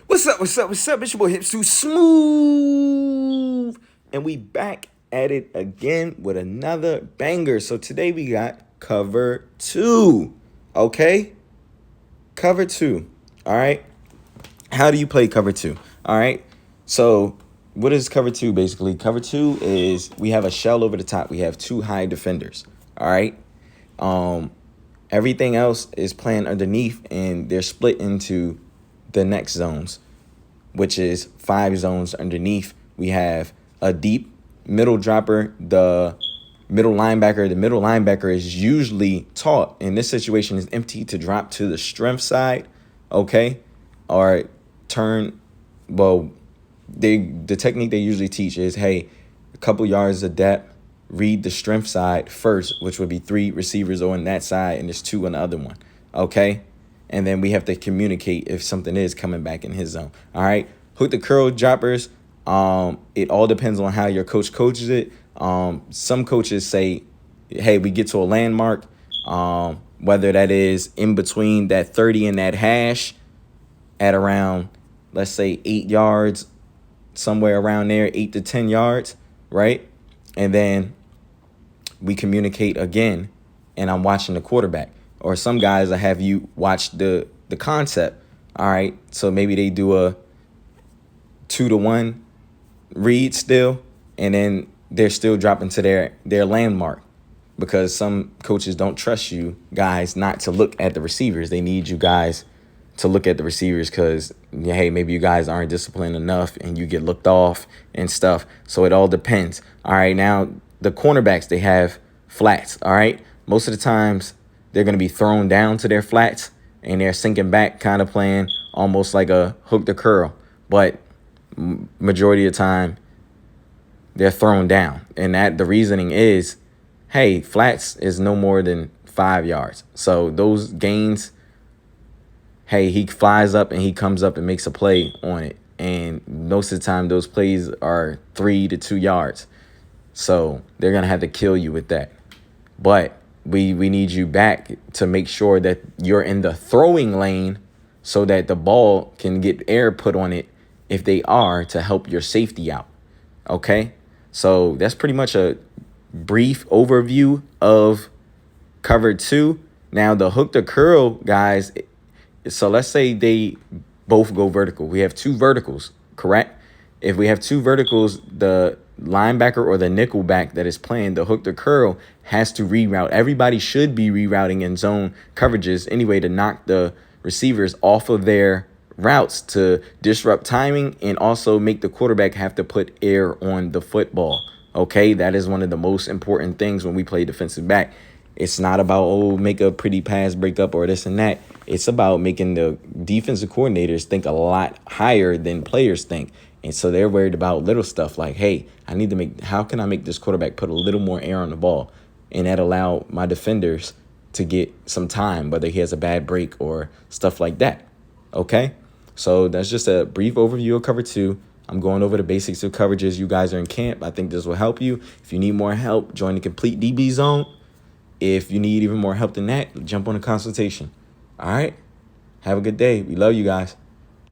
What's up? What's up? What's up? It's your boy Hips Too Smooth. And we back at it again with another banger. So today we got cover two. Okay? Cover two. All right? How do you play cover two? All right? So what is cover two basically? Cover two is we have a shell over the top. We have two high defenders. All right? Um, Everything else is playing underneath and they're split into the next zones, which is 5 zones underneath. We have a deep middle dropper, the middle linebacker. The middle linebacker is usually taught in this situation is empty to drop to the strength side, okay? Or turn, well, the technique they usually teach is, hey, a couple yards of depth, read the strength side first, which would be 3 receivers on that side, and there's 2 on the other one, okay? And then we have to communicate if something is coming back in his zone, all right? Hook the curl droppers, it all depends on how your coach coaches it. Some coaches say, hey, we get to a landmark, whether that is in between that 30 and that hash at around, let's say, 8 yards, somewhere around there, 8 to 10 yards, right? And then we communicate again, and I'm watching the quarterback. Or some guys, I have you watch the concept. All right, so maybe they do a 2-to-1 read still, and then they're still dropping to their landmark, because some coaches don't trust you guys not to look at the receivers. They need you guys to look at the receivers because, hey, maybe you guys aren't disciplined enough and you get looked off and stuff. So it all depends. All right, now the cornerbacks, they have flats, all right? Most of the times they're going to be thrown down to their flats and they're sinking back, kind of playing almost like a hook the curl. But majority of the time they're thrown down. And that the reasoning is, hey, flats is no more than 5 yards. So those gains, hey, he flies up and he comes up and makes a play on it. And most of the time, those plays are 3 to 2 yards. So they're going to have to kill you with that. But we need you back to make sure that you're in the throwing lane so that the ball can get air put on it if they are, to help your safety out. Okay? So that's pretty much a brief overview of cover two. Now, the hook the curl, guys, so let's say they both go vertical. We have 2 verticals, correct? If we have 2 verticals, the linebacker or the nickel back that is playing the hook the curl has to reroute. Everybody should be rerouting in zone coverages anyway to knock the receivers off of their routes to disrupt timing and also make the quarterback have to put air on the football. Okay, that is one of the most important things when we play defensive back. It's not about, oh, make a pretty pass breakup or this and that. It's about making the defensive coordinators think a lot higher than players think. And so they're worried about little stuff like, hey, how can I make this quarterback put a little more air on the ball? And that allow my defenders to get some time, whether he has a bad break or stuff like that. Okay? So that's just a brief overview of cover two. I'm going over the basics of coverages. You guys are in camp. I think this will help you. If you need more help, join the Complete DB Zone. If you need even more help than that, jump on a consultation. All right? Have a good day. We love you guys.